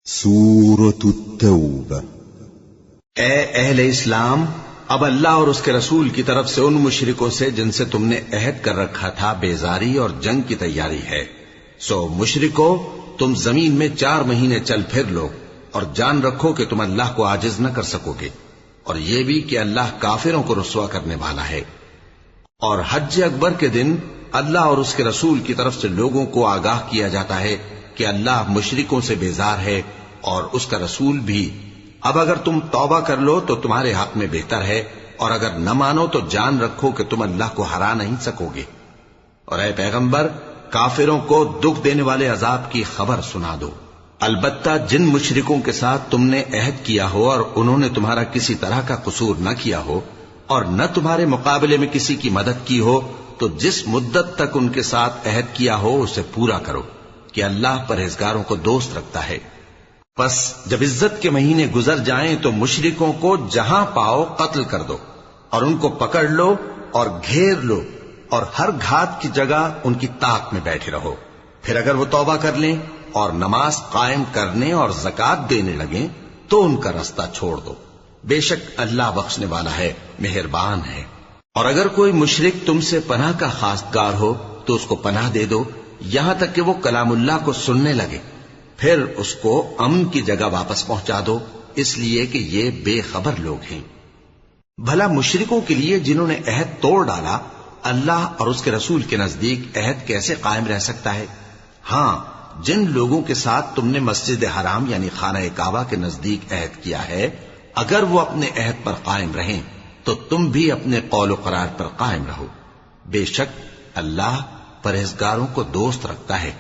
سورة التوبہ۔ اے اہل اسلام، اب اللہ اور اس کے رسول کی طرف سے ان مشرکوں سے جن سے تم نے عہد کر رکھا تھا بیزاری اور جنگ کی تیاری ہے، سو مشرکو تم زمین میں 4 مہینے چل پھر لو اور جان رکھو کہ تم اللہ کو عاجز نہ کر سکو گے، اور یہ بھی کہ اللہ کافروں کو رسوا کرنے والا ہے۔ اور حج اکبر کے دن اللہ اور اس کے رسول کی طرف سے لوگوں کو آگاہ کیا جاتا ہے کہ اللہ مشرکوں سے بیزار ہے اور اس کا رسول بھی۔ اب اگر تم توبہ کر لو تو تمہارے حق میں بہتر ہے، اور اگر نہ مانو تو جان رکھو کہ تم اللہ کو ہرا نہیں سکو گے۔ اور اے پیغمبر، کافروں کو دکھ دینے والے عذاب کی خبر سنا دو۔ البتہ جن مشرکوں کے ساتھ تم نے عہد کیا ہو اور انہوں نے تمہارا کسی طرح کا قصور نہ کیا ہو اور نہ تمہارے مقابلے میں کسی کی مدد کی ہو، تو جس مدت تک ان کے ساتھ عہد کیا ہو اسے پورا کرو، کہ اللہ پرہیزگاروں کو دوست رکھتا ہے۔ پس جب عزت کے مہینے گزر جائیں تو مشرکوں کو جہاں پاؤ قتل کر دو، اور ان کو پکڑ لو اور گھیر لو، اور ہر گھات کی جگہ ان کی طاق میں بیٹھے رہو۔ پھر اگر وہ توبہ کر لیں اور نماز قائم کرنے اور زکات دینے لگیں تو ان کا رستہ چھوڑ دو، بے شک اللہ بخشنے والا ہے، مہربان ہے۔ اور اگر کوئی مشرک تم سے پناہ کا خواستگار ہو تو اس کو پناہ دے دو، یہاں تک کہ وہ کلام اللہ کو سننے لگے، پھر اس کو امن کی جگہ واپس پہنچا دو، اس لیے کہ یہ بے خبر لوگ ہیں۔ بھلا مشرکوں کے لیے جنہوں نے عہد توڑ ڈالا، اللہ اور اس کے رسول کے نزدیک عہد کیسے قائم رہ سکتا ہے؟ ہاں، جن لوگوں کے ساتھ تم نے مسجد حرام یعنی خانہ کعبہ کے نزدیک عہد کیا ہے، اگر وہ اپنے عہد پر قائم رہیں تو تم بھی اپنے قول و قرار پر قائم رہو، بے شک اللہ پرہیزگاروں کو دوست رکھتا ہے۔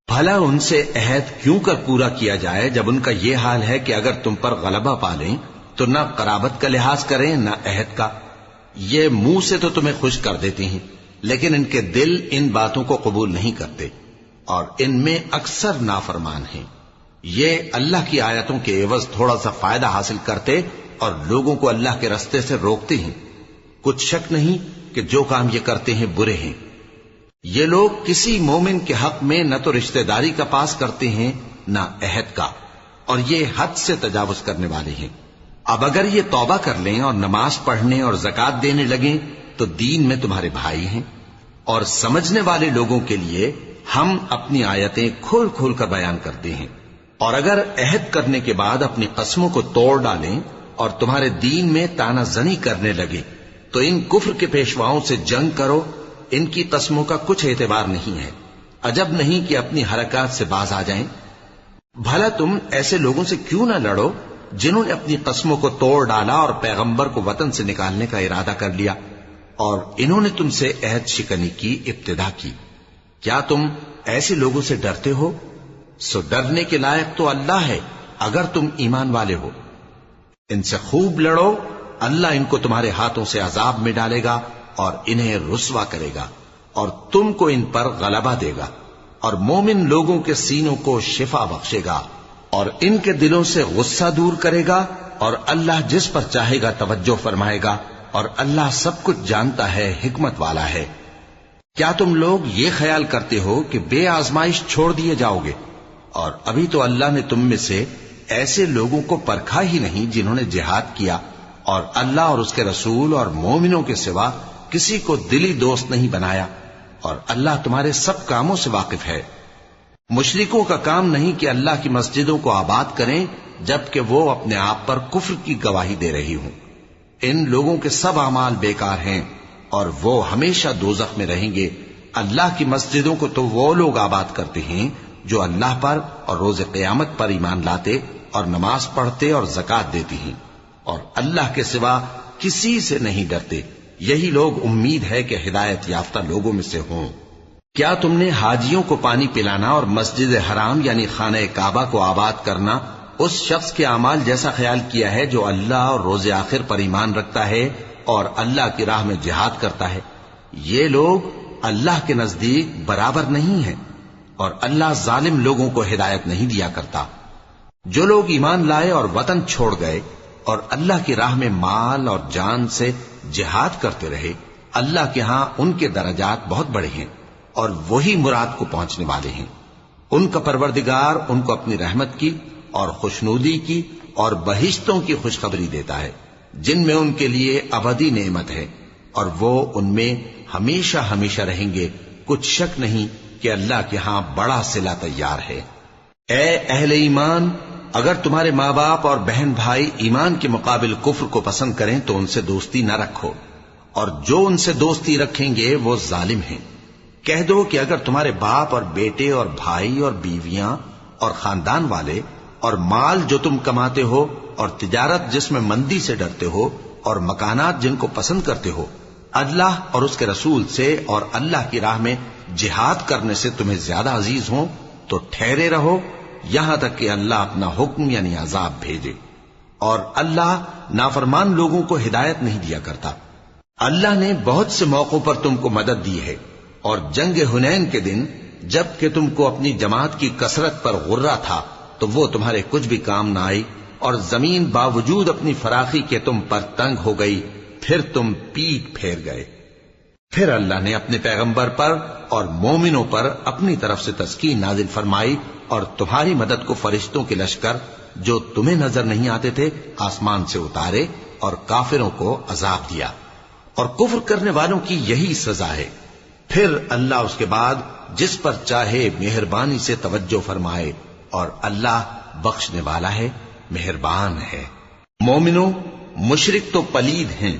بھلا ان سے عہد کیوں کر پورا کیا جائے جب ان کا یہ حال ہے کہ اگر تم پر غلبہ پالیں تو نہ قرابت کا لحاظ کریں نہ عہد کا۔ یہ منہ سے تو تمہیں خوش کر دیتی ہیں، لیکن ان کے دل ان باتوں کو قبول نہیں کرتے، اور ان میں اکثر نافرمان ہیں۔ یہ اللہ کی آیتوں کے عوض تھوڑا سا فائدہ حاصل کرتے اور لوگوں کو اللہ کے رستے سے روکتے ہیں۔ کچھ شک نہیں کہ جو کام یہ کرتے ہیں برے ہیں۔ یہ لوگ کسی مومن کے حق میں نہ تو رشتہ داری کا پاس کرتے ہیں نہ عہد کا، اور یہ حد سے تجاوز کرنے والے ہیں۔ اب اگر یہ توبہ کر لیں اور نماز پڑھنے اور زکات دینے لگیں تو دین میں تمہارے بھائی ہیں، اور سمجھنے والے لوگوں کے لیے ہم اپنی آیتیں کھول کھول کر بیان کرتے ہیں۔ اور اگر عہد کرنے کے بعد اپنی قسموں کو توڑ ڈالیں اور تمہارے دین میں تانا زنی کرنے لگے تو ان کفر کے پیشواؤں سے جنگ کرو، ان کی قسموں کا کچھ اعتبار نہیں ہے، عجب نہیں کہ اپنی حرکات سے باز آ جائیں۔ بھلا تم ایسے لوگوں سے کیوں نہ لڑو جنہوں نے اپنی قسموں کو توڑ ڈالا اور پیغمبر کو وطن سے نکالنے کا ارادہ کر لیا، اور انہوں نے تم سے عہد شکنی کی ابتدا کی۔ کیا تم ایسے لوگوں سے ڈرتے ہو؟ سو ڈرنے کے لائق تو اللہ ہے اگر تم ایمان والے ہو۔ ان سے خوب لڑو، اللہ ان کو تمہارے ہاتھوں سے عذاب میں ڈالے گا اور انہیں رسوا کرے گا، اور تم کو ان پر غلبہ دے گا، اور مومن لوگوں کے سینوں کو شفا بخشے گا، اور ان کے دلوں سے غصہ دور کرے گا، اور اللہ جس پر چاہے گا توجہ فرمائے گا، اور اللہ سب کچھ جانتا ہے، حکمت والا ہے۔ کیا تم لوگ یہ خیال کرتے ہو کہ بے آزمائش چھوڑ دیے جاؤ گے؟ اور ابھی تو اللہ نے تم میں سے ایسے لوگوں کو پرکھا ہی نہیں جنہوں نے جہاد کیا، اور اللہ اور اس کے رسول اور مومنوں کے سوا کسی کو دلی دوست نہیں بنایا، اور اللہ تمہارے سب کاموں سے واقف ہے۔ مشرکوں کا کام نہیں کہ اللہ کی مسجدوں کو آباد کریں جبکہ وہ اپنے آپ پر کفر کی گواہی دے رہی ہوں۔ ان لوگوں کے سب اعمال بیکار ہیں اور وہ ہمیشہ دوزخ میں رہیں گے۔ اللہ کی مسجدوں کو تو وہ لوگ آباد کرتے ہیں جو اللہ پر اور روز قیامت پر ایمان لاتے اور نماز پڑھتے اور زکات دیتی ہیں، اور اللہ کے سوا کسی سے نہیں ڈرتے۔ یہی لوگ امید ہے کہ ہدایت یافتہ لوگوں میں سے ہوں۔ کیا تم نے حاجیوں کو پانی پلانا اور مسجد حرام یعنی خانہ کعبہ کو آباد کرنا اس شخص کے اعمال جیسا خیال کیا ہے جو اللہ اور روز آخر پر ایمان رکھتا ہے اور اللہ کی راہ میں جہاد کرتا ہے؟ یہ لوگ اللہ کے نزدیک برابر نہیں ہیں، اور اللہ ظالم لوگوں کو ہدایت نہیں دیا کرتا۔ جو لوگ ایمان لائے اور وطن چھوڑ گئے اور اللہ کی راہ میں مال اور جان سے جہاد کرتے رہے، اللہ کے ہاں ان کے درجات بہت بڑے ہیں، اور وہی مراد کو پہنچنے والے ہیں۔ ان کا پروردگار ان کو اپنی رحمت کی اور خوشنودی کی اور بہشتوں کی خوشخبری دیتا ہے جن میں ان کے لیے ابدی نعمت ہے اور وہ ان میں ہمیشہ ہمیشہ رہیں گے. کچھ شک نہیں کہ اللہ کے ہاں بڑا صلہ تیار ہے. اے اہل ایمان، اگر تمہارے ماں باپ اور بہن بھائی ایمان کے مقابل کفر کو پسند کریں تو ان سے دوستی نہ رکھو، اور جو ان سے دوستی رکھیں گے وہ ظالم ہیں. کہہ دو کہ اگر تمہارے باپ اور بیٹے اور بھائی اور بیویاں اور خاندان والے اور مال جو تم کماتے ہو اور تجارت جس میں مندی سے ڈرتے ہو اور مکانات جن کو پسند کرتے ہو اللہ اور اس کے رسول سے اور اللہ کی راہ میں جہاد کرنے سے تمہیں زیادہ عزیز ہوں تو ٹھہرے رہو یہاں تک کہ اللہ اپنا حکم یعنی عذاب بھیجے. اور اللہ نافرمان لوگوں کو ہدایت نہیں دیا کرتا. اللہ نے بہت سے موقعوں پر تم کو مدد دی ہے، اور جنگ حنین کے دن جب کہ تم کو اپنی جماعت کی کثرت پر غرہ تھا تو وہ تمہارے کچھ بھی کام نہ آئی، اور زمین باوجود اپنی فراخی کے تم پر تنگ ہو گئی، پھر تم پیٹ پھیر گئے. پھر اللہ نے اپنے پیغمبر پر اور مومنوں پر اپنی طرف سے تسکین نازل فرمائی اور تمہاری مدد کو فرشتوں کے لشکر جو تمہیں نظر نہیں آتے تھے آسمان سے اتارے اور کافروں کو عذاب دیا. اور کفر کرنے والوں کی یہی سزا ہے. پھر اللہ اس کے بعد جس پر چاہے مہربانی سے توجہ فرمائے، اور اللہ بخشنے والا ہے، مہربان ہے. مومنوں، مشرک تو پلید ہیں،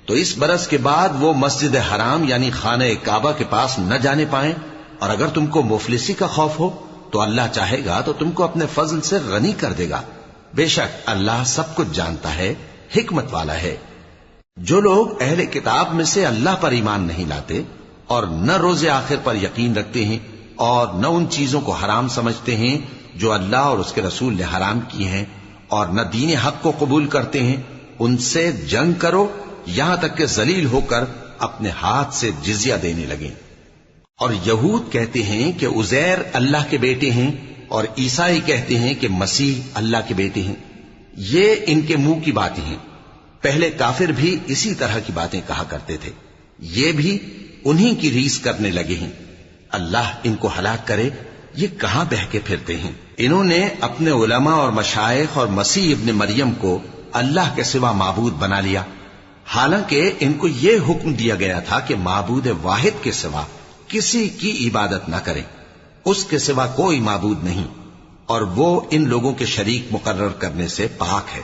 تو اس برس کے بعد وہ مسجد حرام یعنی خانہ کعبہ کے پاس نہ جانے پائیں. اور اگر تم کو مفلسی کا خوف ہو تو اللہ چاہے گا تو تم کو اپنے فضل سے غنی کر دے گا. بے شک اللہ سب کچھ جانتا ہے، حکمت والا ہے. جو لوگ اہل کتاب میں سے اللہ پر ایمان نہیں لاتے اور نہ روز آخر پر یقین رکھتے ہیں اور نہ ان چیزوں کو حرام سمجھتے ہیں جو اللہ اور اس کے رسول نے حرام کی ہیں اور نہ دین حق کو قبول کرتے ہیں، ان سے جنگ کرو یہاں تک کہ ذلیل ہو کر اپنے ہاتھ سے جزیہ دینے لگیں. اور یہود کہتے ہیں کہ عزیر اللہ کے بیٹے ہیں، اور عیسائی کہتے ہیں کہ مسیح اللہ کے بیٹے ہیں. یہ ان کے منہ کی باتیں ہیں. پہلے کافر بھی اسی طرح کی باتیں کہا کرتے تھے، یہ بھی انہی کی ریس کرنے لگے ہیں. اللہ ان کو ہلاک کرے، یہ کہاں بہ کے پھرتے ہیں. انہوں نے اپنے علماء اور مشائخ اور مسیح ابن مریم کو اللہ کے سوا معبود بنا لیا، حالانکہ ان کو یہ حکم دیا گیا تھا کہ معبود واحد کے سوا کسی کی عبادت نہ کریں. اس کے سوا کوئی معبود نہیں، اور وہ ان لوگوں کے شریک مقرر کرنے سے پاک ہے.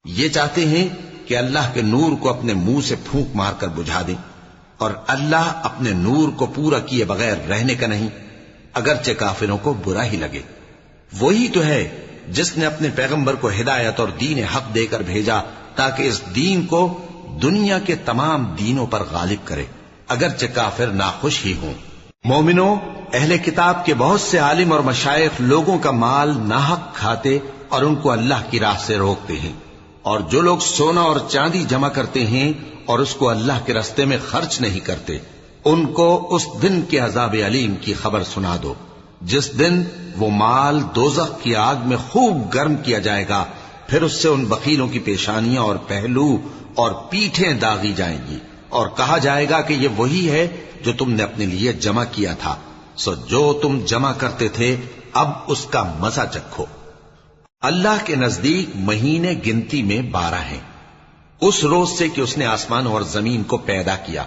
یہ چاہتے ہیں کہ اللہ کے نور کو اپنے منہ سے پھونک مار کر بجھا دیں، اور اللہ اپنے نور کو پورا کیے بغیر رہنے کا نہیں، اگرچہ کافروں کو برا ہی لگے. وہی تو ہے جس نے اپنے پیغمبر کو ہدایت اور دین حق دے کر بھیجا تاکہ اس دین کو دنیا کے تمام دینوں پر غالب کرے، اگرچہ کافر ناخوش ہی ہوں. مومنوں، اہل کتاب کے بہت سے عالم اور مشائخ لوگوں کا مال ناحق کھاتے اور ان کو اللہ کی راہ سے روکتے ہیں. اور جو لوگ سونا اور چاندی جمع کرتے ہیں اور اس کو اللہ کے راستے میں خرچ نہیں کرتے، ان کو اس دن کے عذاب علیم کی خبر سنا دو، جس دن وہ مال دوزخ کی آگ میں خوب گرم کیا جائے گا. پھر اس سے ان بخیلوں کی پیشانیاں اور پہلو اور پیٹھیں داغی جائیں گی، اور کہا جائے گا کہ یہ وہی ہے جو تم نے اپنے لیے جمع کیا تھا، سو جو تم جمع کرتے تھے اب اس کا مزہ چکھو. اللہ کے نزدیک مہینے گنتی میں 12 ہیں، اس روز سے کہ اس نے آسمان اور زمین کو پیدا کیا.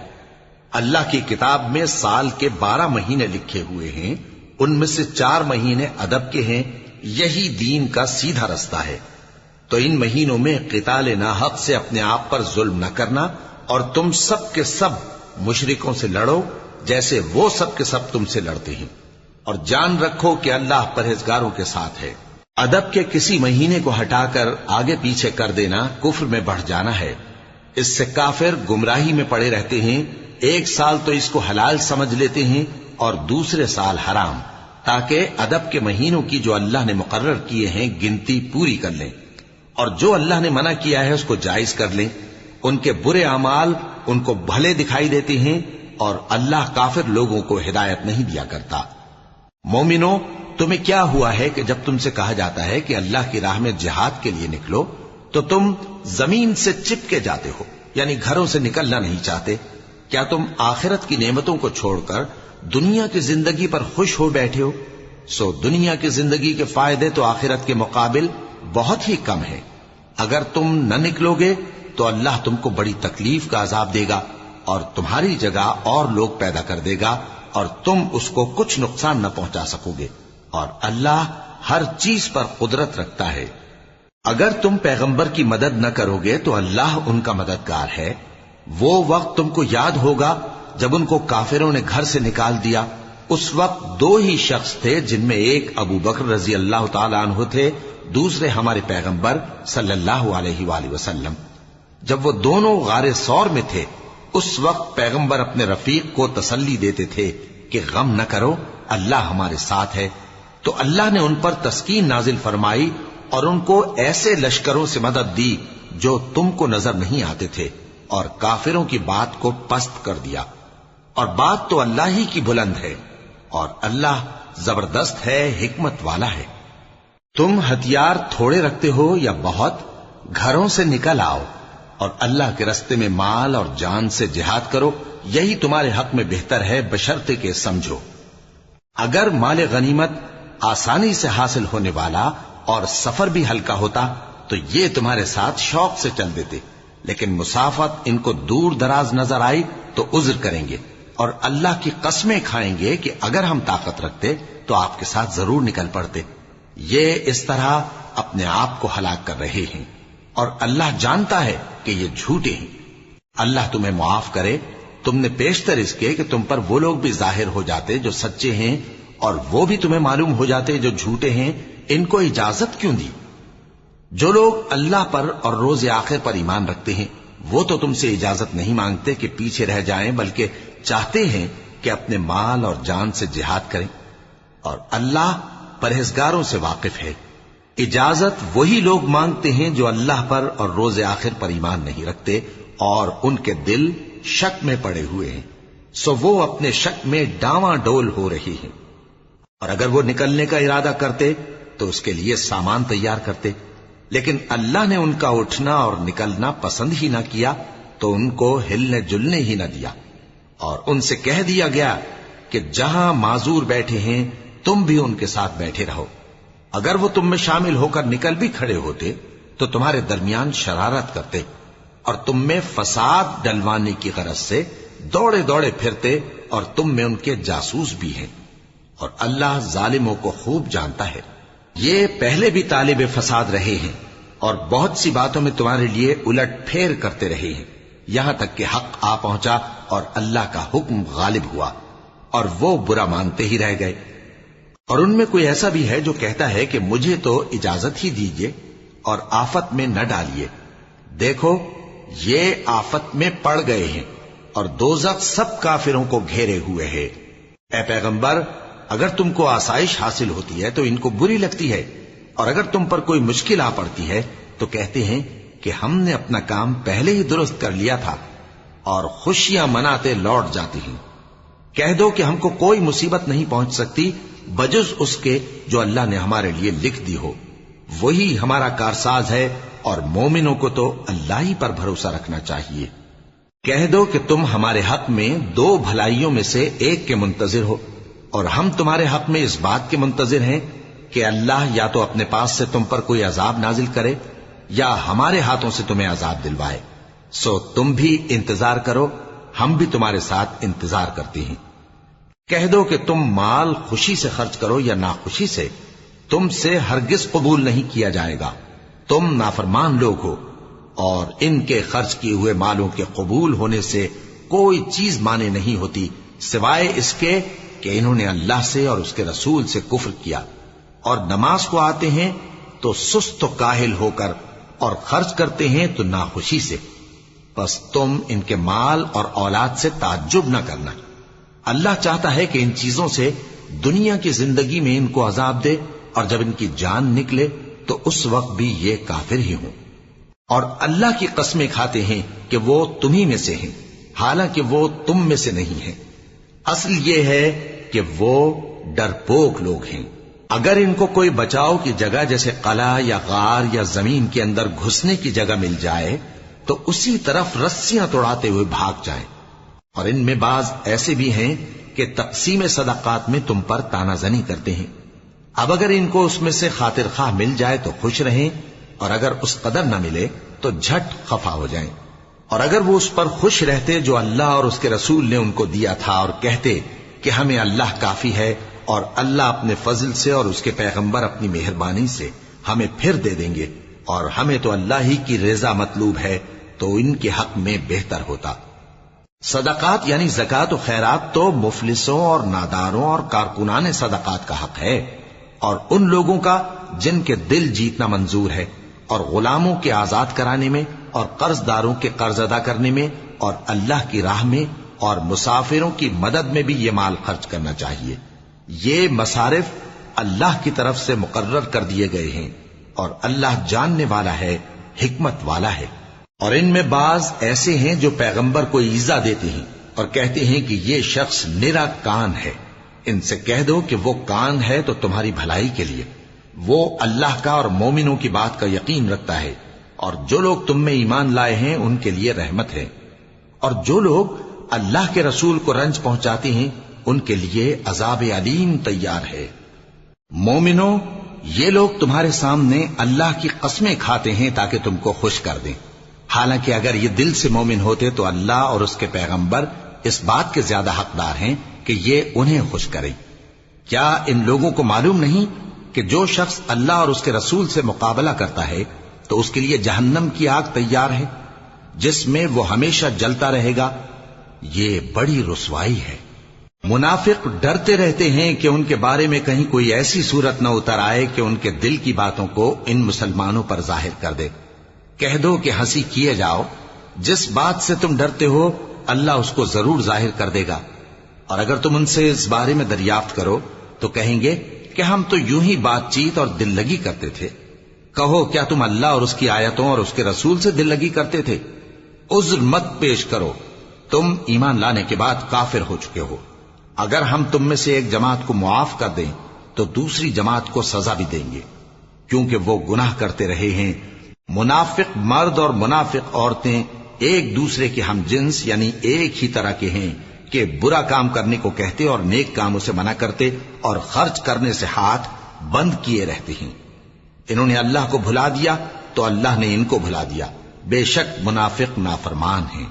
اللہ کی کتاب میں سال کے 12 مہینے لکھے ہوئے ہیں، ان میں سے 4 مہینے ادب کے ہیں. یہی دین کا سیدھا رستہ ہے. تو ان مہینوں میں قتال ناحق سے اپنے آپ پر ظلم نہ کرنا، اور تم سب کے سب مشرکوں سے لڑو جیسے وہ سب کے سب تم سے لڑتے ہیں. اور جان رکھو کہ اللہ پرہیزگاروں کے ساتھ ہے. ادب کے کسی مہینے کو ہٹا کر آگے پیچھے کر دینا کفر میں بڑھ جانا ہے. اس سے کافر گمراہی میں پڑے رہتے ہیں. ایک سال تو اس کو حلال سمجھ لیتے ہیں اور دوسرے سال حرام، تاکہ ادب کے مہینوں کی جو اللہ نے مقرر کیے ہیں گنتی پوری کر لیں، اور جو اللہ نے منع کیا ہے اس کو جائز کر لیں. ان کے برے اعمال ان کو بھلے دکھائی دیتے ہیں، اور اللہ کافر لوگوں کو ہدایت نہیں دیا کرتا. مومنوں، تمہیں کیا ہوا ہے کہ جب تم سے کہا جاتا ہے کہ اللہ کی راہ میں جہاد کے لیے نکلو تو تم زمین سے چپکے جاتے ہو، یعنی گھروں سے نکلنا نہیں چاہتے؟ کیا تم آخرت کی نعمتوں کو چھوڑ کر دنیا کی زندگی پر خوش ہو بیٹھے ہو؟ سو دنیا کی زندگی کے فائدے تو آخرت کے مقابل بہت ہی کم ہے. اگر تم نہ نکلو گے تو اللہ تم کو بڑی تکلیف کا عذاب دے گا اور تمہاری جگہ اور لوگ پیدا کر دے گا اور تم اس کو کچھ نقصان نہ پہنچا سکو گے. اور اللہ ہر چیز پر قدرت رکھتا ہے. اگر تم پیغمبر کی مدد نہ کرو گے تو اللہ ان کا مددگار ہے. وہ وقت تم کو یاد ہوگا جب ان کو کافروں نے گھر سے نکال دیا. اس وقت دو ہی شخص تھے جن میں ایک ابو بکر رضی اللہ تعالی عنہ تھے, دوسرے ہمارے پیغمبر صلی اللہ علیہ وآلہ وسلم. جب وہ دونوں غار ثور میں تھے اس وقت پیغمبر اپنے رفیق کو تسلی دیتے تھے کہ غم نہ کرو, اللہ ہمارے ساتھ ہے. تو اللہ نے ان پر تسکین نازل فرمائی اور ان کو ایسے لشکروں سے مدد دی جو تم کو نظر نہیں آتے تھے, اور کافروں کی بات کو پست کر دیا. اور بات تو اللہ ہی کی بلند ہے, اور اللہ زبردست ہے, حکمت والا ہے. تم ہتھیار تھوڑے رکھتے ہو یا بہت, گھروں سے نکل آؤ اور اللہ کے رستے میں مال اور جان سے جہاد کرو, یہی تمہارے حق میں بہتر ہے بشرطے کہ سمجھو. اگر مال غنیمت آسانی سے حاصل ہونے والا اور سفر بھی ہلکا ہوتا تو یہ تمہارے ساتھ شوق سے چل دیتے, لیکن مسافت ان کو دور دراز نظر آئی تو عذر کریں گے اور اللہ کی قسمیں کھائیں گے کہ اگر ہم طاقت رکھتے تو آپ کے ساتھ ضرور نکل پڑتے. یہ اس طرح اپنے آپ کو ہلاک کر رہے ہیں اور اللہ جانتا ہے کہ یہ جھوٹے ہیں. اللہ تمہیں معاف کرے. تم نے پیشتر اس کے کہ تم پر وہ لوگ بھی ظاہر ہو جاتے جو سچے ہیں اور وہ بھی تمہیں معلوم ہو جاتے جو جھوٹے ہیں. ان کو اجازت کیوں دی؟ جو لوگ اللہ پر اور روز آخر پر ایمان رکھتے ہیں وہ تو تم سے اجازت نہیں مانگتے کہ پیچھے رہ جائیں, بلکہ چاہتے ہیں کہ اپنے مال اور جان سے جہاد کریں. اور اللہ پرہیزگاروں سے واقف ہے. اجازت وہی لوگ مانگتے ہیں جو اللہ پر اور روز آخر پر ایمان نہیں رکھتے اور ان کے دل شک میں پڑے ہوئے ہیں, سو وہ اپنے شک میں ڈاواں ڈول ہو رہی ہیں. اور اگر وہ نکلنے کا ارادہ کرتے تو اس کے لیے سامان تیار کرتے, لیکن اللہ نے ان کا اٹھنا اور نکلنا پسند ہی نہ کیا تو ان کو ہلنے جلنے ہی نہ دیا. اور ان سے کہہ دیا گیا کہ جہاں معذور بیٹھے ہیں تم بھی ان کے ساتھ بیٹھے رہو. اگر وہ تم میں شامل ہو کر نکل بھی کھڑے ہوتے تو تمہارے درمیان شرارت کرتے اور تم میں فساد ڈلوانے کی غرض سے دوڑے دوڑے پھرتے, اور تم میں ان کے جاسوس بھی ہیں. اور اللہ ظالموں کو خوب جانتا ہے. یہ پہلے بھی طالب فساد رہے ہیں اور بہت سی باتوں میں تمہارے لیے الٹ پھیر کرتے رہے ہیں, یہاں تک کہ حق آ پہنچا اور اللہ کا حکم غالب ہوا اور وہ برا مانتے ہی رہ گئے. اور ان میں کوئی ایسا بھی ہے جو کہتا ہے کہ مجھے تو اجازت ہی دیجیے اور آفت میں نہ ڈالیے. دیکھو یہ آفت میں پڑ گئے ہیں اور دوزخ سب کافروں کو گھیرے ہوئے ہے. اے پیغمبر, اگر تم کو آسائش حاصل ہوتی ہے تو ان کو بری لگتی ہے, اور اگر تم پر کوئی مشکل آ پڑتی ہے تو کہتے ہیں کہ ہم نے اپنا کام پہلے ہی درست کر لیا تھا, اور خوشیاں مناتے لوٹ جاتی ہیں. کہہ دو کہ ہم کو کوئی مصیبت نہیں پہنچ سکتی بجز اس کے جو اللہ نے ہمارے لیے لکھ دی ہو, وہی ہمارا کارساز ہے, اور مومنوں کو تو اللہ ہی پر بھروسہ رکھنا چاہیے. کہہ دو کہ تم ہمارے حق میں دو بھلائیوں میں سے ایک کے منتظر ہو, اور ہم تمہارے حق میں اس بات کے منتظر ہیں کہ اللہ یا تو اپنے پاس سے تم پر کوئی عذاب نازل کرے یا ہمارے ہاتھوں سے تمہیں عذاب دلوائے. سو تم بھی انتظار کرو, ہم بھی تمہارے ساتھ انتظار کرتے ہیں. کہہ دو کہ تم مال خوشی سے خرچ کرو یا ناخوشی سے, تم سے ہرگز قبول نہیں کیا جائے گا. تم نافرمان لوگ ہو, اور ان کے خرچ کیے ہوئے مالوں کے قبول ہونے سے کوئی چیز مانے نہیں ہوتی سوائے اس کے کہ انہوں نے اللہ سے اور اس کے رسول سے کفر کیا, اور نماز کو آتے ہیں تو سست و کاہل ہو کر, اور خرچ کرتے ہیں تو ناخوشی سے. بس تم ان کے مال اور اولاد سے تعجب نہ کرنا. اللہ چاہتا ہے کہ ان چیزوں سے دنیا کی زندگی میں ان کو عذاب دے, اور جب ان کی جان نکلے تو اس وقت بھی یہ کافر ہی ہوں. اور اللہ کی قسمیں کھاتے ہیں کہ وہ تمہیں میں سے ہیں, حالانکہ وہ تم میں سے نہیں ہیں. اصل یہ ہے کہ وہ ڈرپوک لوگ ہیں. اگر ان کو کوئی بچاؤ کی جگہ جیسے قلعہ یا غار یا زمین کے اندر گھسنے کی جگہ مل جائے تو اسی طرف رسیاں توڑاتے ہوئے بھاگ جائیں. اور ان میں بعض ایسے بھی ہیں کہ تقسیم صدقات میں تم پر تانا زنی کرتے ہیں, اب اگر ان کو اس میں سے خاطر خواہ مل جائے تو خوش رہیں، اور اگر اس قدر نہ ملے تو جھٹ خفا ہو جائیں۔ اور اگر وہ اس پر خوش رہتے جو اللہ اور اس کے رسول نے ان کو دیا تھا، اور کہتے کہ ہمیں اللہ کافی ہے، اور اللہ اپنے فضل سے اور اس کے پیغمبر اپنی مہربانی سے ہمیں پھر دے دیں گے، اور ہمیں تو اللہ ہی کی رضا مطلوب ہے، تو ان کے حق میں بہتر ہوتا۔ صدقات یعنی زکوٰۃ و خیرات تو مفلسوں اور ناداروں اور کارکنان صدقات کا حق ہے، اور ان لوگوں کا جن کے دل جیتنا منظور ہے، اور غلاموں کے آزاد کرانے میں، اور قرض داروں کے قرض ادا کرنے میں، اور اللہ کی راہ میں، اور مسافروں کی مدد میں بھی یہ مال خرچ کرنا چاہیے۔ یہ مصارف اللہ کی طرف سے مقرر کر دیے گئے ہیں، اور اللہ جاننے والا ہے، حکمت والا ہے۔ اور ان میں بعض ایسے ہیں جو پیغمبر کو ایذا دیتے ہیں اور کہتے ہیں کہ یہ شخص نرا کان ہے۔ ان سے کہہ دو کہ وہ کان ہے تو تمہاری بھلائی کے لیے، وہ اللہ کا اور مومنوں کی بات کا یقین رکھتا ہے، اور جو لوگ تم میں ایمان لائے ہیں ان کے لیے رحمت ہے، اور جو لوگ اللہ کے رسول کو رنج پہنچاتے ہیں ان کے لیے عذاب علیم تیار ہے۔ مومنوں، یہ لوگ تمہارے سامنے اللہ کی قسمیں کھاتے ہیں تاکہ تم کو خوش کر دیں، حالانکہ اگر یہ دل سے مومن ہوتے تو اللہ اور اس کے پیغمبر اس بات کے زیادہ حقدار ہیں کہ یہ انہیں خوش کریں۔ کیا ان لوگوں کو معلوم نہیں کہ جو شخص اللہ اور اس کے رسول سے مقابلہ کرتا ہے تو اس کے لیے جہنم کی آگ تیار ہے، جس میں وہ ہمیشہ جلتا رہے گا؟ یہ بڑی رسوائی ہے۔ منافق ڈرتے رہتے ہیں کہ ان کے بارے میں کہیں کوئی ایسی صورت نہ اتر آئے کہ ان کے دل کی باتوں کو ان مسلمانوں پر ظاہر کر دے۔ کہہ دو کہ ہنسی کیے جاؤ، جس بات سے تم ڈرتے ہو اللہ اس کو ضرور ظاہر کر دے گا، اور اگر تم ان سے اس بارے میں دریافت کرو تو کہیں گے کہ ہم تو یوں ہی بات چیت اور دل لگی کرتے تھے۔ کہو کیا تم اللہ اور اس کی آیتوں اور اس کے رسول سے دل لگی کرتے تھے؟ عذر مت پیش کرو، تم ایمان لانے کے بعد کافر ہو چکے ہو۔ اگر ہم تم میں سے ایک جماعت کو معاف کر دیں تو دوسری جماعت کو سزا بھی دیں گے، کیونکہ وہ گناہ کرتے رہے ہیں۔ منافق مرد اور منافق عورتیں ایک دوسرے کے ہم جنس یعنی ایک ہی طرح کے ہیں کہ برا کام کرنے کو کہتے اور نیک کاموں سے منع کرتے اور خرچ کرنے سے ہاتھ بند کیے رہتے ہیں۔ انہوں نے اللہ کو بھلا دیا تو اللہ نے ان کو بھلا دیا، بے شک منافق نافرمان ہیں۔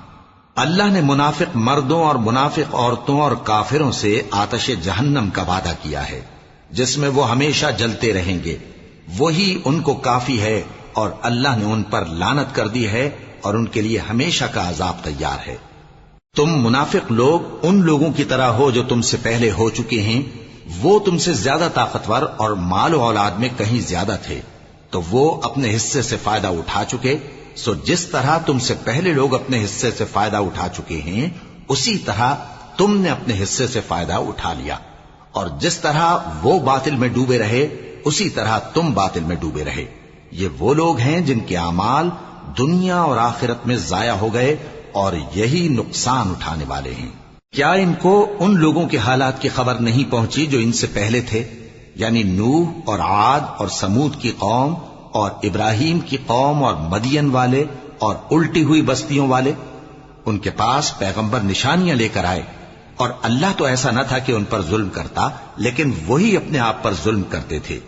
اللہ نے منافق مردوں اور منافق عورتوں اور کافروں سے آتش جہنم کا وعدہ کیا ہے، جس میں وہ ہمیشہ جلتے رہیں گے، وہی ان کو کافی ہے، اور اللہ نے ان پر لعنت کر دی ہے اور ان کے لیے ہمیشہ کا عذاب تیار ہے۔ تم منافق لوگ ان لوگوں کی طرح ہو جو تم سے پہلے ہو چکے ہیں، وہ تم سے زیادہ طاقتور اور مال و اولاد میں کہیں زیادہ تھے، تو وہ اپنے حصے سے فائدہ اٹھا چکے، سو جس طرح تم سے پہلے لوگ اپنے حصے سے فائدہ اٹھا چکے ہیں اسی طرح تم نے اپنے حصے سے فائدہ اٹھا لیا، اور جس طرح وہ باطل میں ڈوبے رہے اسی طرح تم باطل میں ڈوبے رہے۔ یہ وہ لوگ ہیں جن کے اعمال دنیا اور آخرت میں ضائع ہو گئے اور یہی نقصان اٹھانے والے ہیں۔ کیا ان کو ان لوگوں کے حالات کی خبر نہیں پہنچی جو ان سے پہلے تھے، یعنی نوح اور عاد اور سمود کی قوم اور ابراہیم کی قوم اور مدین والے اور الٹی ہوئی بستیوں والے؟ ان کے پاس پیغمبر نشانیاں لے کر آئے، اور اللہ تو ایسا نہ تھا کہ ان پر ظلم کرتا، لیکن وہی اپنے آپ پر ظلم کرتے تھے۔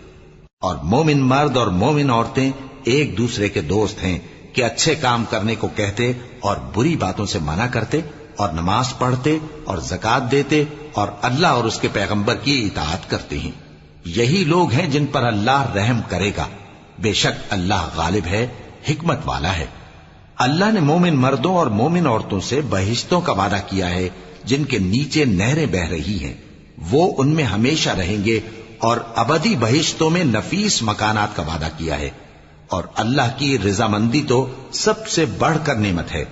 اور مومن مرد اور مومن عورتیں ایک دوسرے کے دوست ہیں کہ اچھے کام کرنے کو کہتے اور بری باتوں سے منع کرتے، اور نماز پڑھتے اور زکوٰۃ دیتے اور اللہ اور اس کے پیغمبر کی اطاعت کرتے ہیں۔ یہی لوگ ہیں جن پر اللہ رحم کرے گا، بے شک اللہ غالب ہے، حکمت والا ہے۔ اللہ نے مومن مردوں اور مومن عورتوں سے بہشتوں کا وعدہ کیا ہے جن کے نیچے نہریں بہ رہی ہیں، وہ ان میں ہمیشہ رہیں گے، اور ابدی بہشتوں میں نفیس مکانات کا وعدہ کیا ہے۔ اور اللہ کی رضامندی تو سب سے بڑھ کر نعمت ہے،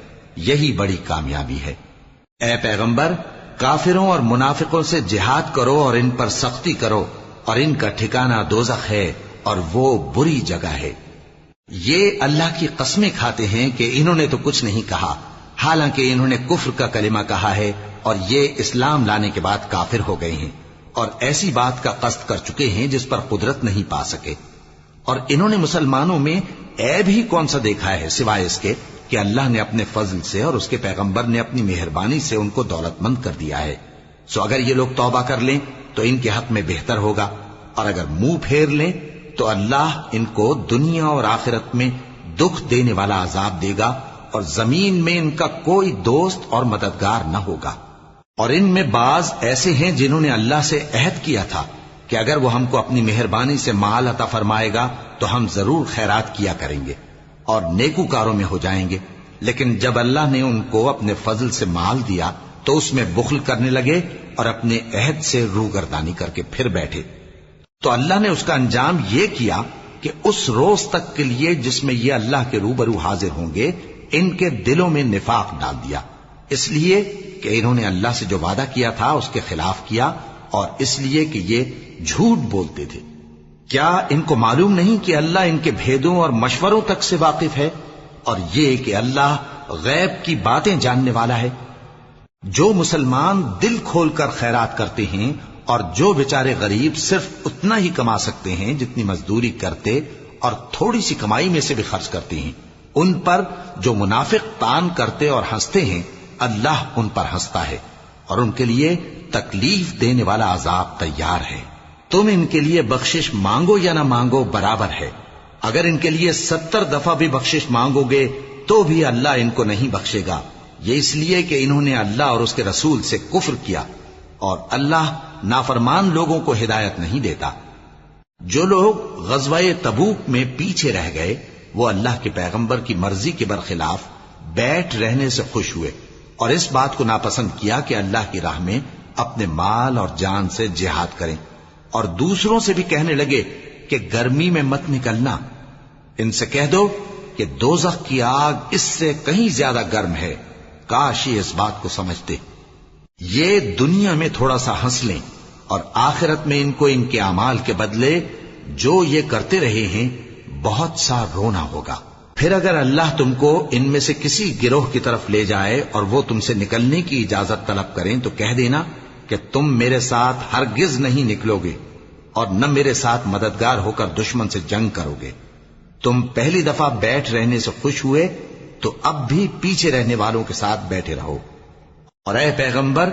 یہی بڑی کامیابی ہے۔ اے پیغمبر، کافروں اور منافقوں سے جہاد کرو اور ان پر سختی کرو، اور ان کا ٹھکانہ دوزخ ہے اور وہ بری جگہ ہے۔ یہ اللہ کی قسمیں کھاتے ہیں کہ انہوں نے تو کچھ نہیں کہا، حالانکہ انہوں نے کفر کا کلمہ کہا ہے اور یہ اسلام لانے کے بعد کافر ہو گئے ہیں، اور ایسی بات کا قصد کر چکے ہیں جس پر قدرت نہیں پا سکے۔ اور انہوں نے مسلمانوں میں عیب ہی کون سا دیکھا ہے سوائے اس کے کہ اللہ نے اپنے فضل سے اور اس کے پیغمبر نے اپنی مہربانی سے ان کو دولت مند کر دیا ہے۔ سو اگر یہ لوگ توبہ کر لیں تو ان کے حق میں بہتر ہوگا، اور اگر منہ پھیر لیں تو اللہ ان کو دنیا اور آخرت میں دکھ دینے والا عذاب دے گا، اور زمین میں ان کا کوئی دوست اور مددگار نہ ہوگا۔ اور ان میں بعض ایسے ہیں جنہوں نے اللہ سے عہد کیا تھا کہ اگر وہ ہم کو اپنی مہربانی سے مال عطا فرمائے گا تو ہم ضرور خیرات کیا کریں گے اور نیکوکاروں میں ہو جائیں گے، لیکن جب اللہ نے ان کو اپنے فضل سے مال دیا تو اس میں بخل کرنے لگے اور اپنے عہد سے روگردانی کر کے پھر بیٹھے۔ تو اللہ نے اس کا انجام یہ کیا کہ اس روز تک کے لیے جس میں یہ اللہ کے روبرو حاضر ہوں گے ان کے دلوں میں نفاق ڈال دیا، اس لیے کہ انہوں نے اللہ سے جو وعدہ کیا تھا اس کے خلاف کیا، اور اس لیے کہ یہ جھوٹ بولتے تھے۔ کیا ان کو معلوم نہیں کہ اللہ ان کے بھیدوں اور مشوروں تک سے واقف ہے، اور یہ کہ اللہ غیب کی باتیں جاننے والا ہے؟ جو مسلمان دل کھول کر خیرات کرتے ہیں اور جو بیچارے غریب صرف اتنا ہی کما سکتے ہیں جتنی مزدوری کرتے اور تھوڑی سی کمائی میں سے بھی خرچ کرتے ہیں، ان پر جو منافق تان کرتے اور ہنستے ہیں اللہ ان پر ہنستا ہے، اور ان کے لیے تکلیف دینے والا عذاب تیار ہے۔ تم ان کے لیے بخشش مانگو یا نہ مانگو برابر ہے، اگر ان کے لیے 70 دفعہ بھی بخشش مانگو گے تو بھی اللہ ان کو نہیں بخشے گا، یہ اس لیے کہ انہوں نے اللہ اور اس کے رسول سے کفر کیا، اور اللہ نافرمان لوگوں کو ہدایت نہیں دیتا۔ جو لوگ غزوہ تبوک میں پیچھے رہ گئے وہ اللہ کے پیغمبر کی مرضی کے برخلاف بیٹھ رہنے سے خوش ہوئے اور اس بات کو ناپسند کیا کہ اللہ کی راہ میں اپنے مال اور جان سے جہاد کریں، اور دوسروں سے بھی کہنے لگے کہ گرمی میں مت نکلنا، ان سے کہہ دو کہ دوزخ کی آگ اس سے کہیں زیادہ گرم ہے، کاش یہ اس بات کو سمجھتے۔ یہ دنیا میں تھوڑا سا ہنس لیں اور آخرت میں ان کو ان کے اعمال کے بدلے جو یہ کرتے رہے ہیں بہت سا رونا ہوگا۔ پھر اگر اللہ تم کو ان میں سے کسی گروہ کی طرف لے جائے اور وہ تم سے نکلنے کی اجازت طلب کریں تو کہہ دینا کہ تم میرے ساتھ ہرگز نہیں نکلو گے اور نہ میرے ساتھ مددگار ہو کر دشمن سے جنگ کرو گے۔ تم پہلی دفعہ بیٹھ رہنے سے خوش ہوئے تو اب بھی پیچھے رہنے والوں کے ساتھ بیٹھے رہو، اور اے پیغمبر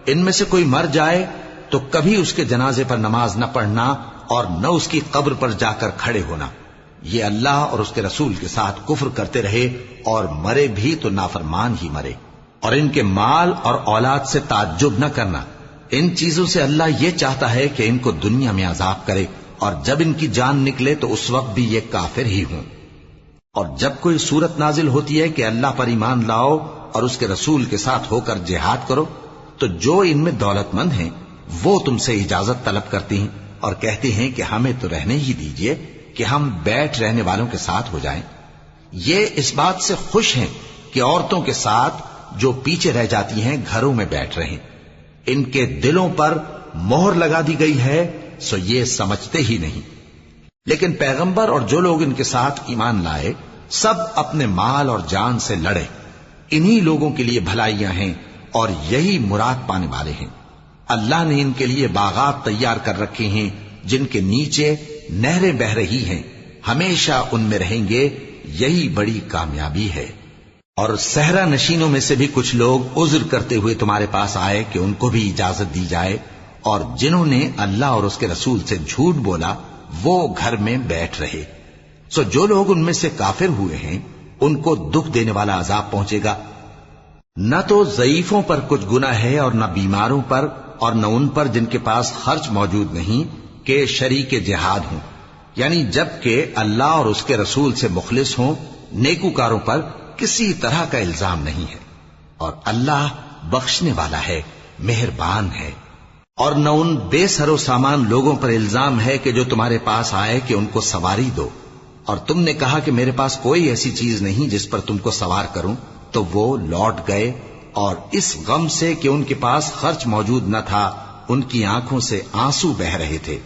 ان میں سے کوئی مر جائے تو کبھی اس کے جنازے پر نماز نہ پڑھنا اور نہ اس کی قبر پر جا کر کھڑے ہونا، یہ اللہ اور اس کے رسول کے ساتھ کفر کرتے رہے اور مرے بھی تو نافرمان ہی مرے۔ اور ان کے مال اور اولاد سے تعجب نہ کرنا، ان چیزوں سے اللہ یہ چاہتا ہے کہ ان کو دنیا میں عذاب کرے اور جب ان کی جان نکلے تو اس وقت بھی یہ کافر ہی ہوں۔ اور جب کوئی صورت نازل ہوتی ہے کہ اللہ پر ایمان لاؤ اور اس کے رسول کے ساتھ ہو کر جہاد کرو تو جو ان میں دولت مند ہیں وہ تم سے اجازت طلب کرتی ہیں اور کہتے ہیں کہ ہمیں تو رہنے ہی دیجئے کہ ہم بیٹھ رہنے والوں کے ساتھ ہو جائیں۔ یہ اس بات سے خوش ہیں کہ عورتوں کے ساتھ جو پیچھے رہ جاتی ہیں گھروں میں بیٹھ رہیں، ان کے دلوں پر مہر لگا دی گئی ہے سو یہ سمجھتے ہی نہیں۔ لیکن پیغمبر اور جو لوگ ان کے ساتھ ایمان لائے سب اپنے مال اور جان سے لڑے، انہی لوگوں کے لیے بھلائیاں ہیں اور یہی مراد پانے والے ہیں۔ اللہ نے ان کے لیے باغات تیار کر رکھے ہیں جن کے نیچے نہریں بہ رہی ہیں، ہمیشہ ان میں رہیں گے، یہی بڑی کامیابی ہے۔ اور صحرا نشینوں میں سے بھی کچھ لوگ عذر کرتے ہوئے تمہارے پاس آئے کہ ان کو بھی اجازت دی جائے، اور جنہوں نے اللہ اور اس کے رسول سے جھوٹ بولا وہ گھر میں بیٹھ رہے۔ سو جو لوگ ان میں سے کافر ہوئے ہیں ان کو دکھ دینے والا عذاب پہنچے گا، نہ تو ضعیفوں پر کچھ گناہ ہے اور نہ بیماروں پر اور نہ ان پر جن کے پاس خرچ موجود نہیں کہ شریک جہاد ہوں، یعنی جب کہ اللہ اور اس کے رسول سے مخلص ہوں، نیکوکاروں پر کسی طرح کا الزام نہیں ہے، اور اللہ بخشنے والا ہے، مہربان ہے۔ اور نہ ان بے سر و سامان لوگوں پر الزام ہے کہ جو تمہارے پاس آئے کہ ان کو سواری دو، اور تم نے کہا کہ میرے پاس کوئی ایسی چیز نہیں جس پر تم کو سوار کروں، تو وہ لوٹ گئے اور اس غم سے کہ ان کے پاس خرچ موجود نہ تھا ان کی آنکھوں سے آنسو بہ رہے تھے۔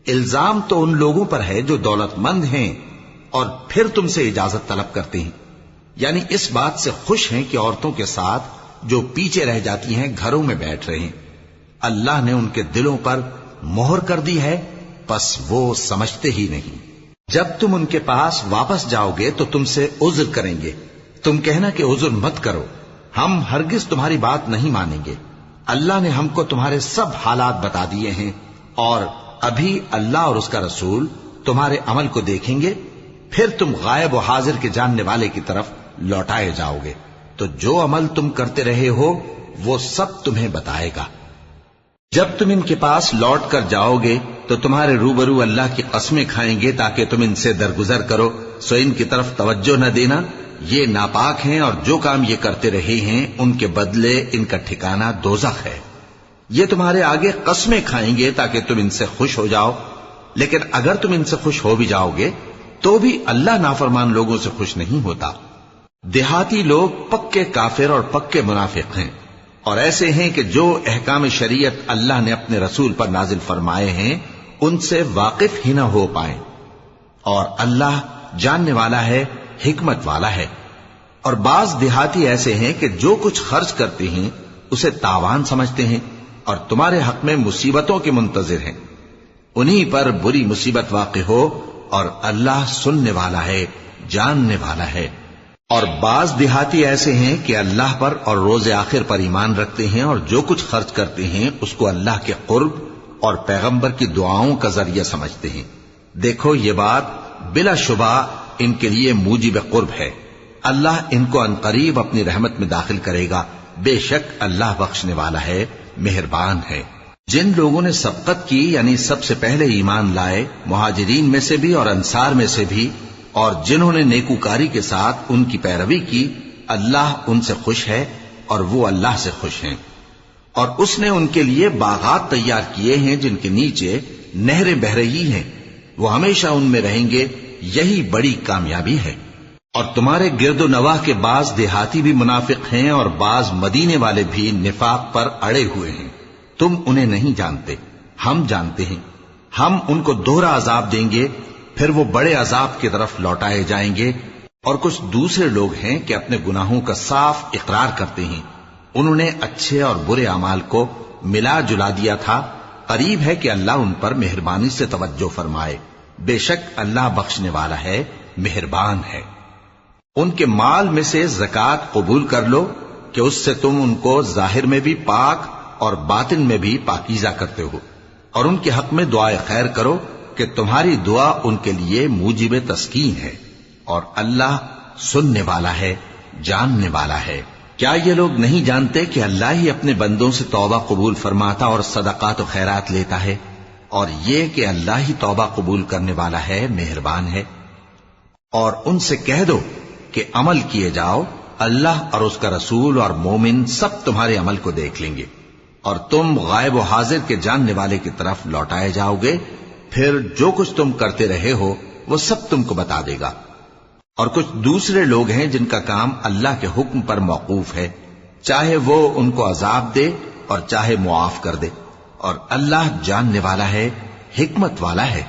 الزام تو ان لوگوں پر ہے جو دولت مند ہیں اور پھر تم سے اجازت طلب کرتے ہیں، یعنی اس بات سے خوش ہیں کہ عورتوں کے ساتھ جو پیچھے رہ جاتی ہیں گھروں میں بیٹھ رہے ہیں۔ اللہ نے ان کے دلوں پر مہر کر دی ہے پس وہ سمجھتے ہی نہیں۔ جب تم ان کے پاس واپس جاؤ گے تو تم سے عذر کریں گے، تم کہنا کہ عذر مت کرو، ہم ہرگز تمہاری بات نہیں مانیں گے۔ اللہ نے ہم کو تمہارے سب حالات بتا دیے ہیں اور ابھی اللہ اور اس کا رسول تمہارے عمل کو دیکھیں گے، پھر تم غائب و حاضر کے جاننے والے کی طرف لوٹائے جاؤ گے، تو جو عمل تم کرتے رہے ہو وہ سب تمہیں بتائے گا۔ جب تم ان کے پاس لوٹ کر جاؤ گے تو تمہارے روبرو اللہ کی قسمیں کھائیں گے تاکہ تم ان سے درگزر کرو، سو ان کی طرف توجہ نہ دینا، یہ ناپاک ہیں اور جو کام یہ کرتے رہے ہیں ان کے بدلے ان کا ٹھکانہ دوزخ ہے۔ یہ تمہارے آگے قسمیں کھائیں گے تاکہ تم ان سے خوش ہو جاؤ، لیکن اگر تم ان سے خوش ہو بھی جاؤ گے تو بھی اللہ نافرمان لوگوں سے خوش نہیں ہوتا۔ دیہاتی لوگ پکے کافر اور پکے منافق ہیں، اور ایسے ہیں کہ جو احکام شریعت اللہ نے اپنے رسول پر نازل فرمائے ہیں ان سے واقف ہی نہ ہو پائیں، اور اللہ جاننے والا ہے، حکمت والا ہے۔ اور بعض دیہاتی ایسے ہیں کہ جو کچھ خرچ کرتے ہیں اسے تاوان سمجھتے ہیں اور تمہارے حق میں مصیبتوں کے منتظر ہیں، انہی پر بری مصیبت واقع ہو، اور اللہ سننے والا ہے، جاننے والا ہے۔ اور بعض دیہاتی ایسے ہیں کہ اللہ پر اور روز آخر پر ایمان رکھتے ہیں اور جو کچھ خرچ کرتے ہیں اس کو اللہ کے قرب اور پیغمبر کی دعاؤں کا ذریعہ سمجھتے ہیں۔ دیکھو یہ بات بلا شبہ ان کے لیے موجب قرب ہے، اللہ ان کو عنقریب اپنی رحمت میں داخل کرے گا، بے شک اللہ بخشنے والا ہے، مہربان ہے۔ جن لوگوں نے سبقت کی یعنی سب سے پہلے ایمان لائے، مہاجرین میں سے بھی اور انصار میں سے بھی، اور جنہوں نے نیکوکاری کے ساتھ ان کی پیروی کی، اللہ ان سے خوش ہے اور وہ اللہ سے خوش ہیں۔ اور اس نے ان کے لیے باغات تیار کیے ہیں جن کے نیچے نہریں بہہ رہی ہیں، وہ ہمیشہ ان میں رہیں گے، یہی بڑی کامیابی ہے۔ اور تمہارے گرد و نواح کے بعض دیہاتی بھی منافق ہیں اور بعض مدینے والے بھی نفاق پر اڑے ہوئے ہیں، تم انہیں نہیں جانتے، ہم جانتے ہیں۔ ہم ان کو دوہرا عذاب دیں گے، پھر وہ بڑے عذاب کی طرف لوٹائے جائیں گے۔ اور کچھ دوسرے لوگ ہیں کہ اپنے گناہوں کا صاف اقرار کرتے ہیں، انہوں نے اچھے اور برے اعمال کو ملا جلا دیا تھا، قریب ہے کہ اللہ ان پر مہربانی سے توجہ فرمائے، بے شک اللہ بخشنے والا ہے، مہربان ہے۔ ان کے مال میں سے زکوٰۃ قبول کر لو کہ اس سے تم ان کو ظاہر میں بھی پاک اور باطن میں بھی پاکیزہ کرتے ہو، اور ان کے حق میں دعائے خیر کرو کہ تمہاری دعا ان کے لیے موجب تسکین ہے، اور اللہ سننے والا ہے، جاننے والا ہے۔ کیا یہ لوگ نہیں جانتے کہ اللہ ہی اپنے بندوں سے توبہ قبول فرماتا اور صدقات و خیرات لیتا ہے، اور یہ کہ اللہ ہی توبہ قبول کرنے والا ہے، مہربان ہے۔ اور ان سے کہہ دو کہ عمل کیے جاؤ، اللہ اور اس کا رسول اور مومن سب تمہارے عمل کو دیکھ لیں گے، اور تم غائب و حاضر کے جاننے والے کی طرف لوٹائے جاؤ گے، پھر جو کچھ تم کرتے رہے ہو وہ سب تم کو بتا دے گا۔ اور کچھ دوسرے لوگ ہیں جن کا کام اللہ کے حکم پر موقوف ہے، چاہے وہ ان کو عذاب دے اور چاہے معاف کر دے، اور اللہ جاننے والا ہے، حکمت والا ہے۔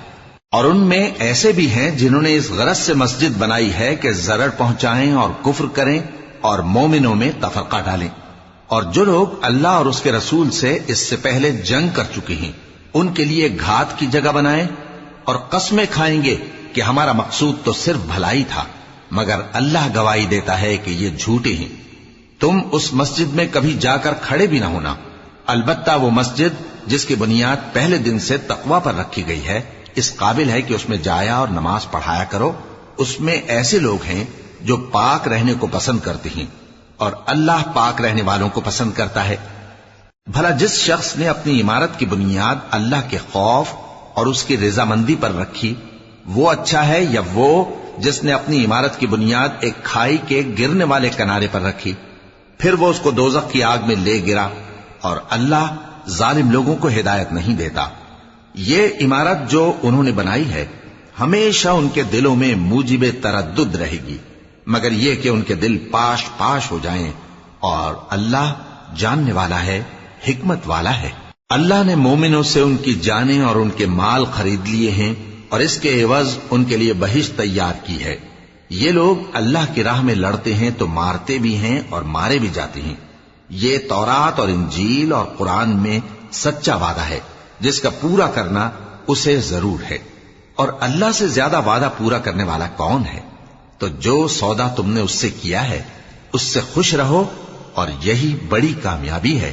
اور ان میں ایسے بھی ہیں جنہوں نے اس غرض سے مسجد بنائی ہے کہ ضرر پہنچائیں اور کفر کریں اور مومنوں میں تفرقہ ڈالیں، اور جو لوگ اللہ اور اس کے رسول سے اس سے پہلے جنگ کر چکے ہیں ان کے لیے گھات کی جگہ بنائیں، اور قسمیں کھائیں گے کہ ہمارا مقصود تو صرف بھلائی تھا، مگر اللہ گواہی دیتا ہے کہ یہ جھوٹے ہیں۔ تم اس مسجد میں کبھی جا کر کھڑے بھی نہ ہونا، البتہ وہ مسجد جس کی بنیاد پہلے دن سے تقوی پر رکھی گئی ہے اس قابل ہے کہ اس میں جایا اور نماز پڑھایا کرو۔ اس میں ایسے لوگ ہیں جو پاک رہنے کو پسند کرتے ہیں، اور اللہ پاک رہنے والوں کو پسند کرتا ہے۔ بھلا جس شخص نے اپنی عمارت کی بنیاد اللہ کے خوف اور اس کی رضامندی پر رکھی، وہ اچھا ہے یا وہ جس نے اپنی عمارت کی بنیاد ایک کھائی کے گرنے والے کنارے پر رکھی، پھر وہ اس کو دوزخ کی آگ میں لے گرا، اور اللہ ظالم لوگوں کو ہدایت نہیں دیتا۔ یہ عمارت جو انہوں نے بنائی ہے ہمیشہ ان کے دلوں میں موجب تردد رہے گی، مگر یہ کہ ان کے دل پاش پاش ہو جائیں، اور اللہ جاننے والا ہے، حکمت والا ہے۔ اللہ نے مومنوں سے ان کی جانیں اور ان کے مال خرید لیے ہیں، اور اس کے عوض ان کے لیے بہشت تیار کی ہے۔ یہ لوگ اللہ کی راہ میں لڑتے ہیں تو مارتے بھی ہیں اور مارے بھی جاتے ہیں۔ یہ تورات اور انجیل اور قرآن میں سچا وعدہ ہے جس کا پورا کرنا اسے ضرور ہے، اور اللہ سے زیادہ وعدہ پورا کرنے والا کون ہے؟ تو جو سودا تم نے اس سے کیا ہے اس سے خوش رہو، اور یہی بڑی کامیابی ہے۔